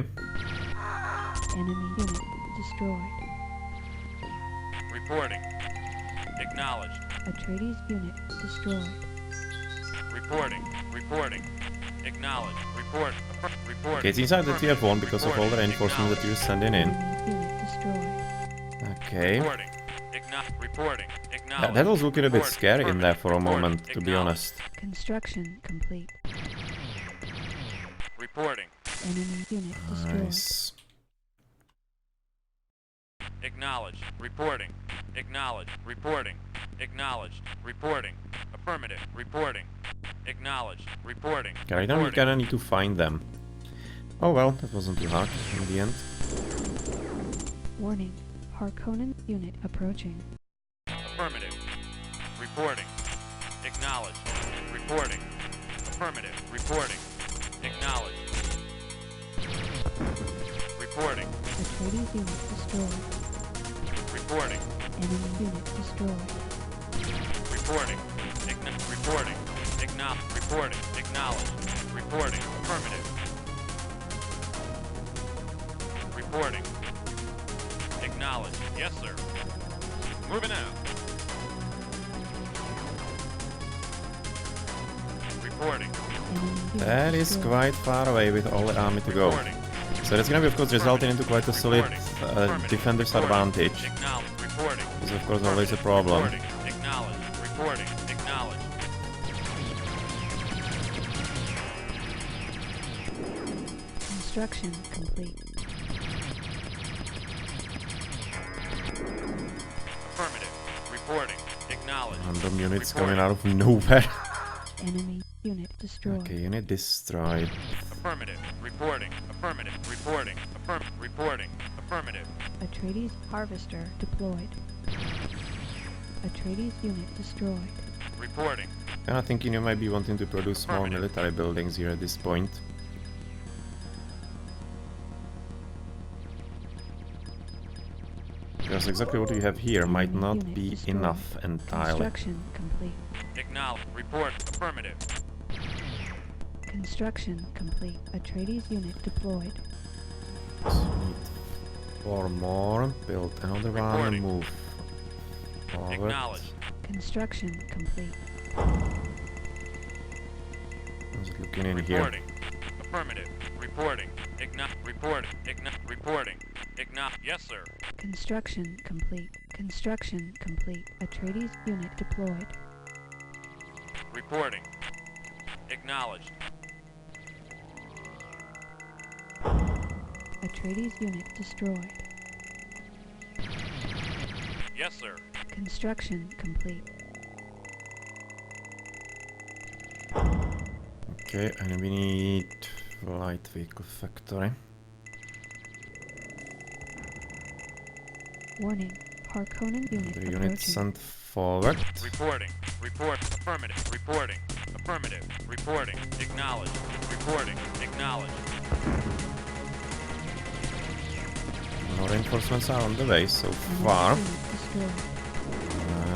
Enemy unit destroyed. Reporting. Acknowledged. Atreides unit destroyed. Reporting. Reporting. Acknowledged. Report. Reporting. Okay, it seems like that we have won because of all the reinforcements that you're sending in. Enemy unit destroyed. Okay. Reporting. Reporting. Acknowledged. That was looking a bit Reporting. scary in there for a Reporting. moment, to be honest. Construction complete. Reporting. Enemy unit destroyed. Nice. Acknowledged. Reporting. Acknowledged. Reporting. Acknowledged. Reporting. Affirmative. Reporting. Acknowledged. Reporting. Okay, right now we Reporting. kinda need to find them. Oh well, that wasn't too hard in the end. Warning. Harkonnen unit approaching. Affirmative. Reporting. Acknowledged. Reporting. Affirmative. Reporting. Acknowledged. Reporting. Atreides unit destroyed. Reporting. Enemy unit destroyed. Reporting. Reporting. Reporting. Acknowledged. Reporting. Affirmative. Reporting. Acknowledged. Yes, sir. Moving out. Reporting. That is quite far away with all the army to go. Reporting. So that's gonna be, of course, resulting into quite a solid defender's advantage. Acknowledge. Reporting. This is, of course, always a problem. Reporting. Acknowledge. Reporting. Acknowledge. Construction complete. Affirmative. Reporting. Acknowledge. Random units Reporting. coming out of nowhere. Enemy unit destroyed. Okay, unit destroyed. Affirmative. Reporting. Affirmative. Reporting. Reporting. Affirmative. Atreides harvester deployed. Atreides unit destroyed. Reporting. I'm thinking you might be wanting to produce more Affirmative. military buildings here at this point. Because exactly what we have here might Enemy not unit be destroyed. enough entirely. Construction complete. Acknowledge. Report. Affirmative. Construction complete. Atreides unit deployed. So we need 4 more. Build another one and Reporting. move forward. Acknowledge. Construction complete. How's it looking in here? Reporting. Affirmative. Reporting. Reporting. Reporting. Yes, sir. Construction complete. Construction complete. Atreides unit deployed. Reporting. Acknowledged. Atreides unit destroyed. Yes, sir. Construction complete. Okay, and we need light vehicle factory. Warning. Harkonnen unit The unit approaching. sent forward. Reporting. Report. Affirmative. Reporting. Affirmative. Reporting. Acknowledged. Reporting. Acknowledged. More reinforcements are on the way so Enemy far. unit destroyed.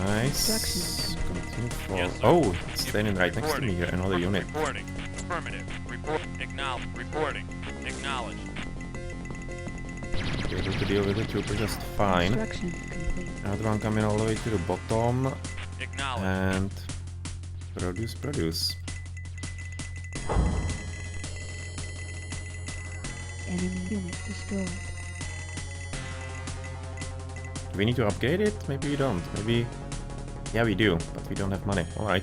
Nice. Construction. Continue forward. Yes, sir. Oh, it's standing right next to me Reporting. here, another unit. Reporting. Affirmative. Report. Acknowledge. Reporting. Acknowledged. Be able to deal with the trooper just fine. Construction complete. Another one coming all the way to the bottom. Acknowledged. And produce. Enemy unit destroyed. Do we need to upgrade it? Maybe we don't. Maybe... Yeah, we do, but we don't have money. Alright.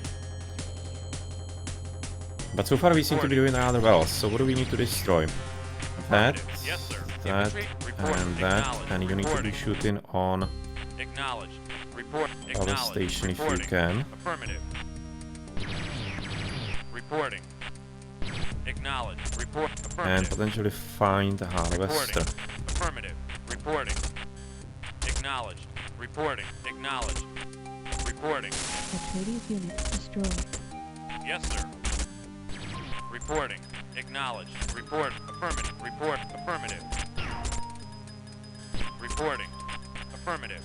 But so far we seem to be doing rather well. So what do we need to destroy? That, Affirmative. Yes, sir. that, Infantry. Report. and that. Acknowledged. And you need to be Reporting. shooting on Acknowledged. Report. our Acknowledged. station if you Reporting. can. Affirmative. Reporting. Acknowledged. Report. And Affirmative. potentially find the harvester. Reporting. Affirmative. Reporting. Acknowledged. Reporting. Acknowledged. Reporting. Atreides unit destroyed. Yes, sir. Reporting. Acknowledged. Report. Affirmative. Report. Affirmative. Reporting. Affirmative.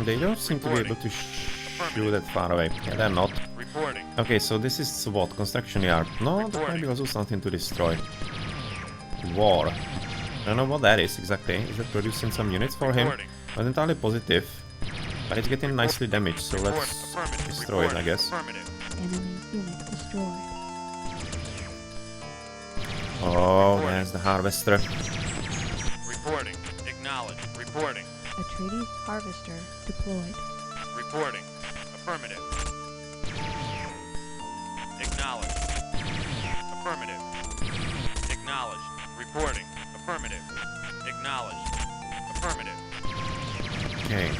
They don't seem to be able to shoot that far away. Yeah, they're not. Reporting. Okay, so this is what? Construction yard. No, that might be also something to destroy. War. I don't know what that is exactly. Is it producing some units for him? Reporting. Not entirely positive. But it's getting nicely damaged, so Report. let's Affirmative. destroy it, I Reporting. guess. Affirmative. Enemy unit destroyed. Oh, there's the harvester. Reporting. Acknowledged. Reporting. Atreides harvester deployed. Reporting. Affirmative. Acknowledged. Affirmative. Acknowledged. Reporting. Affirmative. Acknowledged. Affirmative. Okay.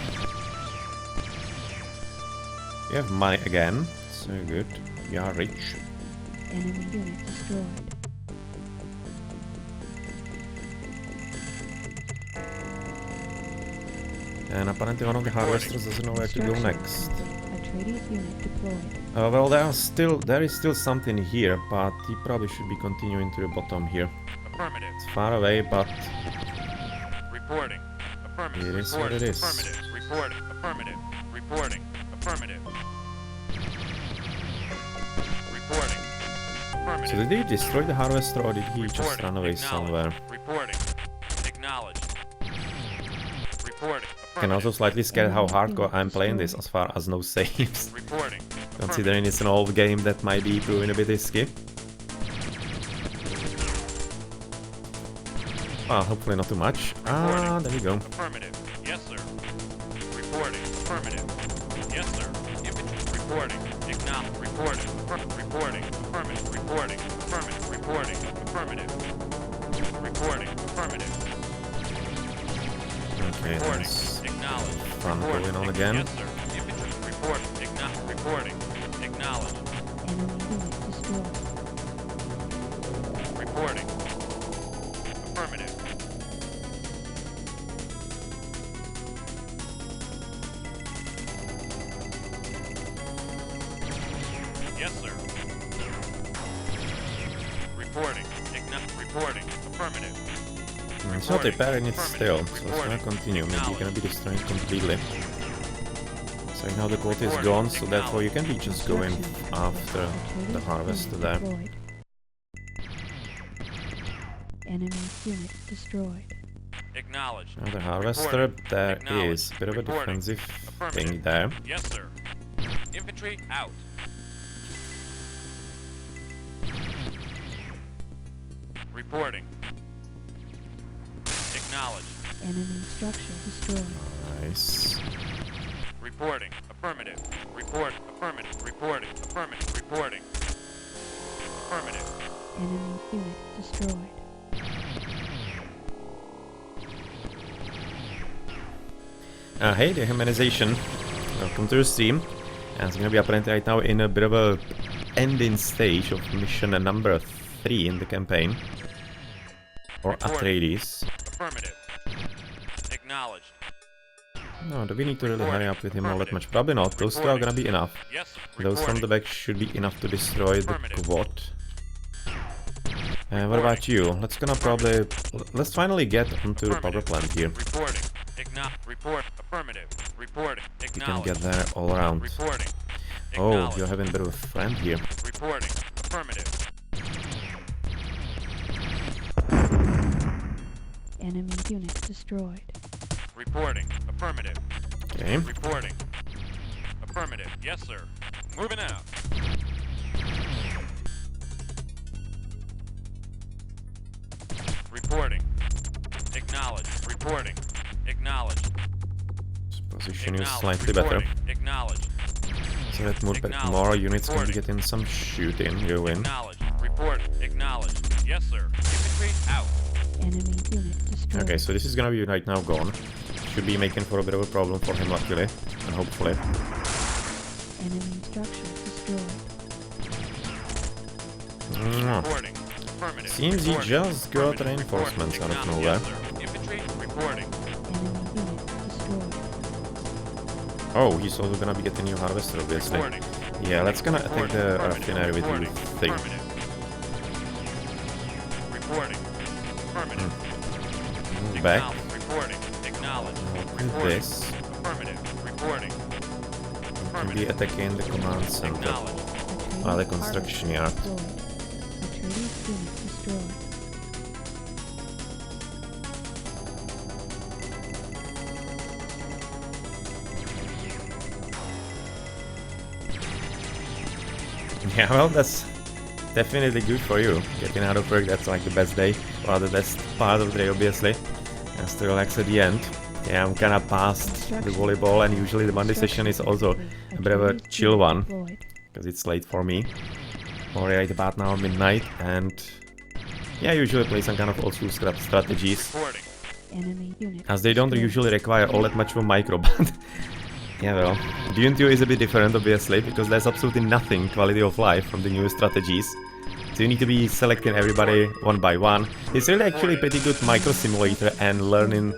We have money again. So good. We are rich. Enemy unit destroyed. And apparently one of the harvesters doesn't know where to go Construction next. complete. Atreides unit deployed. Well, there is still something here, but he probably should be continuing to the bottom here. Affirmative. It's far away, but Reporting. Affirmative. It is what Reporting. it is. Affirmative. Reporting. Affirmative. Reporting. Affirmative. Reporting. so Affirmative. did he destroy the harvester or did he just Reporting. run away Acknowledged. somewhere? Reporting. Acknowledged. Reporting. I can also slightly scared how Enemy hardcore unit I'm playing this destroyed. as far as no saves. Reporting. Considering it's an old game, that might be proving a bit risky. Well, hopefully not too much. Ah, there you go. Affirmative. Yes, sir. Reporting. Affirmative. Yes, sir. Infantry. Reporting. Acknowledge. Reporting. Reporting. Affirmative. Reporting. Affirmative. Reporting. Affirmative. Reporting. Affirmative. Okay, Reporting. there's Acknowledge. fun Reporting. going on again. Yes, sir. Infantry. Report. Reporting. Acknowledge. Enemy unit destroyed. Reporting. Affirmative. Yes, sir. Reporting. Reporting. Affirmative. It's not repairing it still, so it's gonna continue. Maybe you're gonna be destroying completely. So now the quality is gone, so therefore you can be just going after the harvester there. Deployed. Enemy unit destroyed. Acknowledge. Now the harvester, there is a bit of a defensive thing there. Yes, sir. Infantry out. Reporting. Acknowledge. Enemy structure destroyed. Nice. Reporting. Affirmative. Report. Affirmative. Reporting. Affirmative. Reporting. Affirmative. Enemy unit destroyed. Hey, the humanization. Welcome to the stream. And it's gonna be apparently right now in a bit of a ending stage of mission number 3 in the campaign. Or Atreides. Affirmative. Acknowledged. No, do we need to really hurry up with him all that much? Probably not. Those two are gonna be enough. Yes. Those from the back should be enough to destroy the quad. What about you? Let's finally get onto the power plant here. Reporting. Report. Affirmative. Reporting. You can get there all around. Reporting. Oh, you're having a bit of a friend here. Reporting. Affirmative. Enemy unit destroyed. Reporting. Affirmative. Okay. Reporting. Affirmative. Yes, sir. Moving out. Reporting. Acknowledge. Reporting. Acknowledge. Position is slightly better. Acknowledge. So that more units can get in some shooting. You win. Acknowledge. Report. Acknowledge. Yes, sir. Infantry out. Enemy unit destroyed. Okay, so this is gonna be right now gone. Should be making for a bit of a problem for him, luckily. And hopefully. Enemy structure destroyed. Reporting. Affirmative. Seems he just got reinforcements out of nowhere. Infantry reporting. Enemy unit destroyed. Oh, he's also gonna be getting new harvester, obviously. Reporting. Yeah, let's gonna attack the raffinery with you thing. Reporting. Affirmative. Move back. Reporting. Acknowledge. With this, Affirmative. Reporting. we'll be attacking the command center. Acknowledge. The construction yard. Destroyed. Atreides unit destroyed. Yeah, well, that's definitely good for you. Getting out of work, that's like the best day. Well, the best part of the day, obviously. And to relax at the end. Yeah, I'm kinda past the volleyball, and usually the Monday session is also a bit of a chill one. Because it's late for me. Already right about now midnight, and yeah, I usually play some kind of old school strategies. Reporting. Enemy unit As they don't destroyed. usually require all that much of a micro, but yeah, well, Dune II is a bit different, obviously, because there's absolutely nothing quality of life from the new strategies. So you need to be selecting everybody one by one. It's really actually a pretty good micro simulator and learning,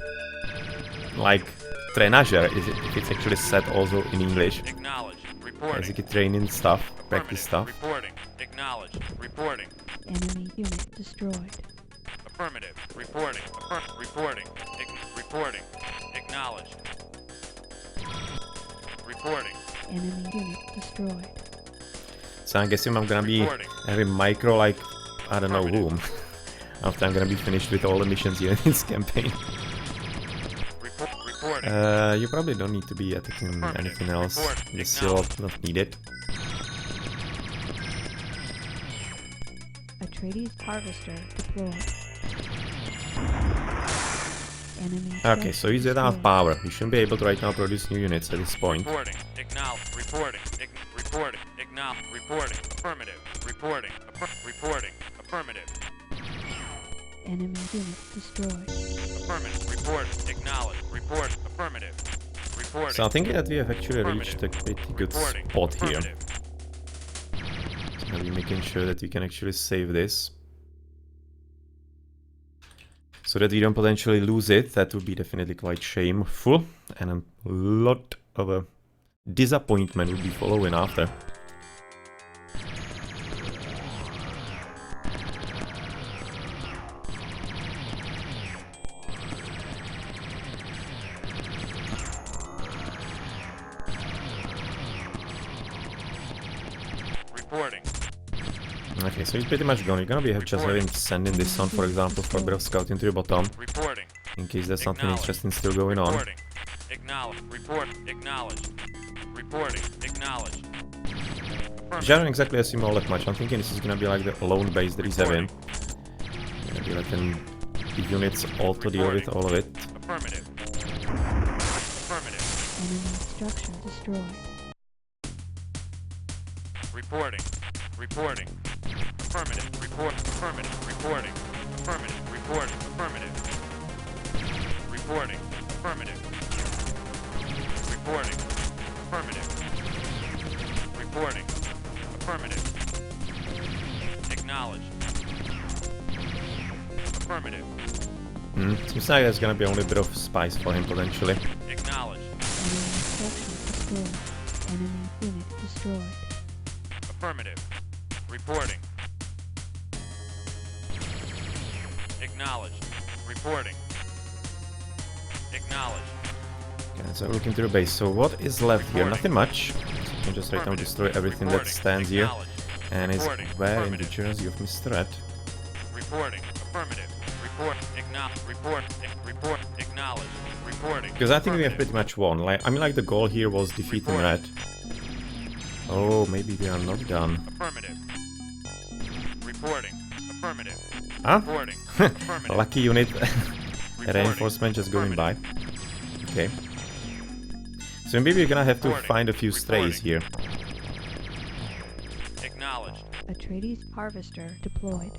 like, trainage, if it's actually set also in English. Acknowledge. Reporting. Basically training stuff, practice stuff. Reporting. Acknowledge. Reporting. Enemy unit destroyed. Affirmative. Reporting. Reporting. Reporting. Acknowledge. Reporting. Enemy unit destroyed. So I guess I'm gonna be having micro, like, I don't know whom. After I'm gonna be finished with all the missions here in this campaign. Reporting. You probably don't need to be attacking anything else. This still not needed. Atreides harvester deployed. Enemy Okay, structure so he's at half destroyed. power. He shouldn't be able to right now produce new units at this point. Reporting. Acknowledge. Reporting. Reporting. Acknowledge. Reporting. Affirmative. Reporting. Reporting. Affirmative. Enemy unit destroyed. Affirmative. Report. Acknowledge. Report. Affirmative. Reporting. So I'm thinking that we have actually reached a pretty good Reporting. spot here. Affirmative. So we're making sure that we can actually save this. So that we don't potentially lose it. That would be definitely quite shameful. And a lot of a disappointment would be following after. Reporting. Okay, so he's pretty much gone. You're gonna be just having sending this on, for example, for a bit of scouting to the bottom, Reporting. in case there's something Acknowledge. interesting still going on. Reporting. Acknowledge. Report. Acknowledge. Reporting. Acknowledge. Which I don't exactly assume all that much. I'm thinking this is gonna be like the lone base that he's having. Gonna be letting the units all to deal with all of it. Affirmative. Affirmative. Enemy structure destroyed. Reporting. Reporting. Affirmative. Report. Affirmative. Reporting. Affirmative. Reporting. Affirmative. Reporting. Affirmative. Reporting. Affirmative. Reporting. Affirmative. Acknowledge. Affirmative. Seems like there's gonna be only a bit of spice for him potentially. Acknowledge. Enemy structure destroyed. Enemy unit destroyed. Affirmative. Reporting. Acknowledge. Reporting. Acknowledge. Okay, so looking through the base. So what is left here? Nothing much. So you can just right now destroy everything that stands here. Acknowledge. And it's Reporting. where in the Affirmative. jersey of Mr. Red. Reporting. Affirmative. Report. Acknowledge. Report. Report. Acknowledge. Reporting. Because I think we have Affirmative. pretty much won. Like, I mean, like the goal here was defeating Red. Oh, maybe we are not done. Affirmative. Reporting. Affirmative. Huh? Reporting. Affirmative. Lucky unit. Reporting. Reinforcement just going by. Okay. So maybe we're gonna have to Reporting. find a few strays here. Acknowledged. Atreides harvester deployed.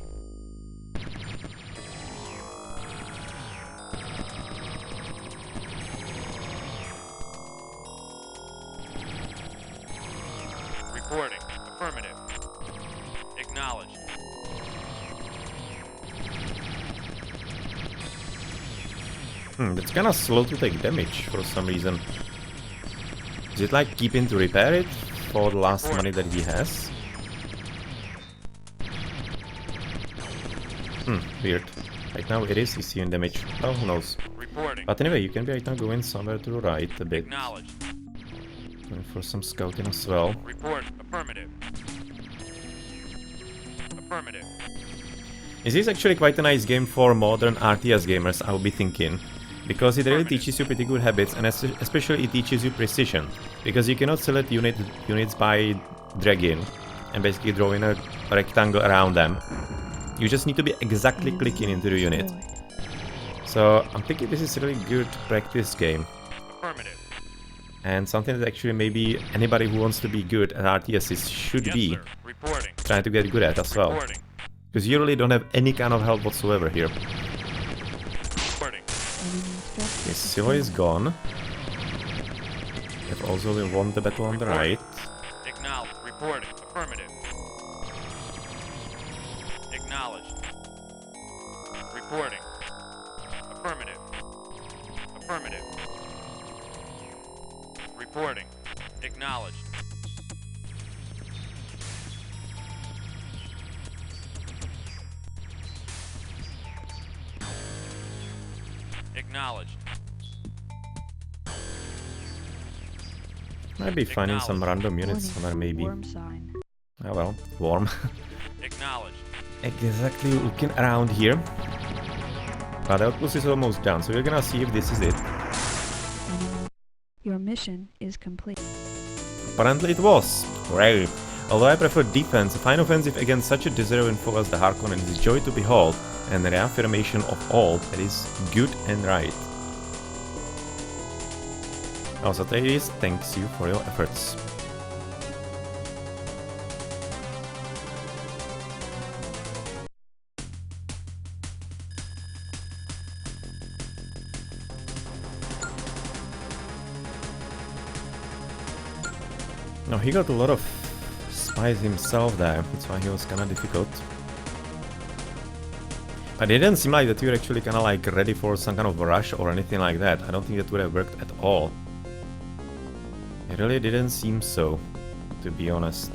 Reporting. Affirmative. Acknowledged. That's kinda slow to take damage for some reason. Is it like keeping to repair it for the last money that he has? Weird. Right now it is receiving damage. Oh, who knows. Reporting. But anyway, you can be right now going somewhere to the right a bit. Acknowledged. Going for some scouting as well. Report. Affirmative. Affirmative. This is actually quite a nice game for modern RTS gamers, I would be thinking. Because it really teaches you pretty good habits, and especially it teaches you precision. Because you cannot select units by dragging and basically drawing a rectangle around them. You just need to be exactly clicking into the unit. So I'm thinking this is a really good practice game. Affirmative. And something that actually maybe anybody who wants to be good at RTSs should Yes, be sir. Reporting. trying to get good at as well. Reporting. Because you really don't have any kind of help whatsoever here. Reporting. Okay, Silo is gone. We have also won the battle on the right. Acknowledged. Reporting. Affirmative. Acknowledged. Reporting. Affirmative. Affirmative. Reporting. Acknowledged. Acknowledged. Might be finding some random units somewhere maybe. Worm sign. Oh well, warm. Acknowledged. Exactly looking around here. But the outpost is almost done, so we're gonna see if this is it. Your mission is complete. Apparently it was. Hooray! Although I prefer defense, a fine offensive against such a deserving foe as the Harkonnen is a joy to behold, and a reaffirmation of all that is good and right. Also, Atreides thanks you for your efforts. Now he got a lot of spies himself there, that's why he was kinda difficult. But it didn't seem like that you were actually kinda like ready for some kind of rush or anything like that. I don't think that would have worked at all. It really didn't seem so, to be honest.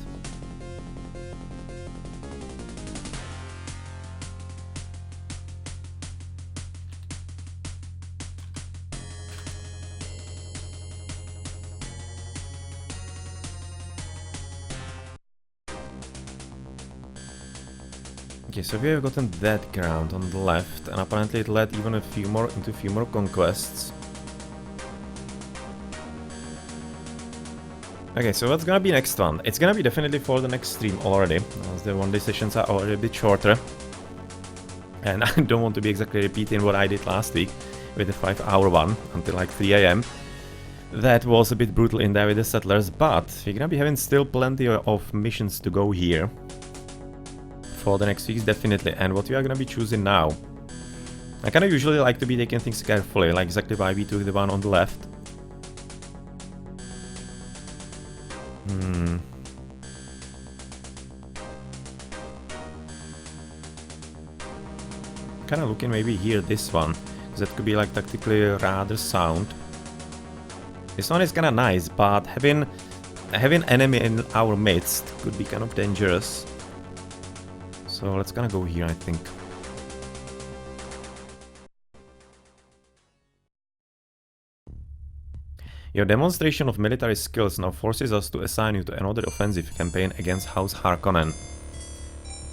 Okay, so we have gotten that ground on the left, and apparently it led even into a few more conquests. Okay, so what's gonna be next one? It's gonna be definitely for the next stream already, as the one-day sessions are already a bit shorter. And I don't want to be exactly repeating what I did last week with the 5-hour one until like 3 AM. That was a bit brutal in there with the settlers, but we're gonna be having still plenty of missions to go here for the next weeks, definitely. And what we are gonna be choosing now, I kinda usually like to be taking things carefully, like exactly why we took the one on the left. Kinda looking maybe here, this one, because that could be like tactically rather sound. This one is kinda nice, but having enemy in our midst could be kind of dangerous. So let's kinda go here, I think. Your demonstration of military skills now forces us to assign you to another offensive campaign against House Harkonnen.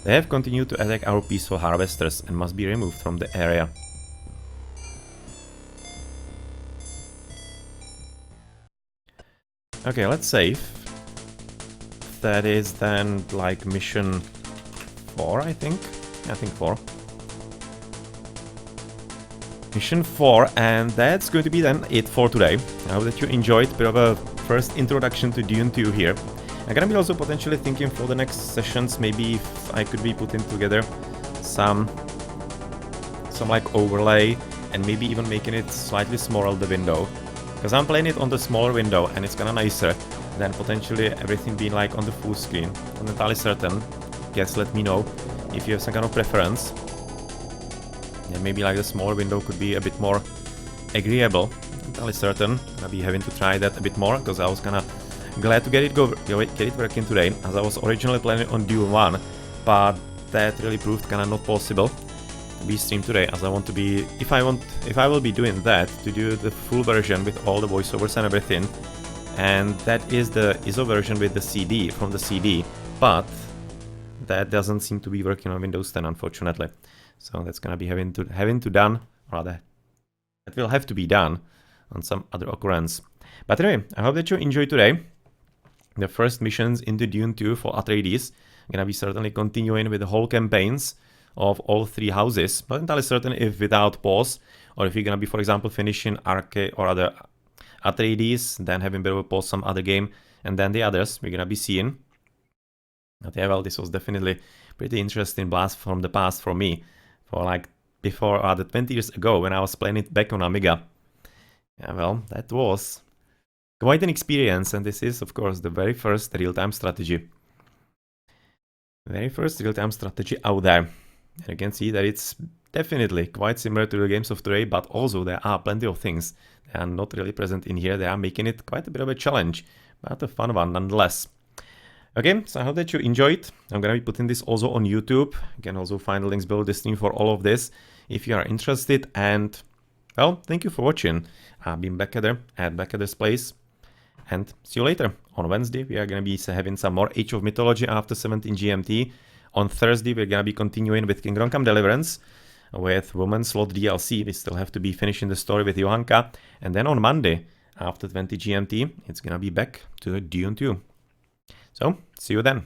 They have continued to attack our peaceful harvesters and must be removed from the area. Okay, let's save. That is then like mission 4, I think. I think 4. Mission 4, and that's going to be then it for today. I hope that you enjoyed a bit of a first introduction to Dune 2 here. I'm gonna be also potentially thinking for the next sessions, maybe if I could be putting together some like overlay and maybe even making it slightly smaller the window. Because I'm playing it on the smaller window and it's kinda nicer than potentially everything being like on the full screen. I'm not entirely certain. Yes, let me know if you have some kind of preference. And maybe like the smaller window could be a bit more agreeable. I'm entirely certain. I'll be having to try that a bit more because I was kinda glad to get it working today, as I was originally planning on Dune 1, but that really proved kinda not possible to be streamed today, as I want to be, if I will be doing that, to do the full version with all the voiceovers and everything, and that is the ISO version with the CD, from the CD, but that doesn't seem to be working on Windows 10, unfortunately. So that's gonna be having to done, rather, that will have to be done on some other occurrence. But anyway, I hope that you enjoyed today. The first missions into Dune 2 for Atreides. I'm gonna be certainly continuing with the whole campaigns of all 3 houses, not entirely certain if without pause, or if you're gonna be, for example, finishing Arche or other Atreides, then having a bit of a pause some other game, and then the others we're gonna be seeing. But yeah, well, this was definitely pretty interesting blast from the past for me, for like before 20 years ago when I was playing it back on Amiga. Yeah, well, that was quite an experience, and this is, of course, the very first real-time strategy. Very first real-time strategy out there. And you can see that it's definitely quite similar to the games of today, but also there are plenty of things that are not really present in here. They are making it quite a bit of a challenge, but a fun one nonetheless. Okay, so I hope that you enjoyed. I'm gonna be putting this also on YouTube. You can also find the links below the stream for all of this if you are interested. And, well, thank you for watching. I've been back at this place. And see you later. On Wednesday, we are going to be having some more Age of Mythology after 17 GMT. On Thursday, we're going to be continuing with Kingdom Come Deliverance with Woman's Slot DLC. We still have to be finishing the story with Johanka. And then on Monday, after 20 GMT, it's going to be back to Dune 2. So, see you then.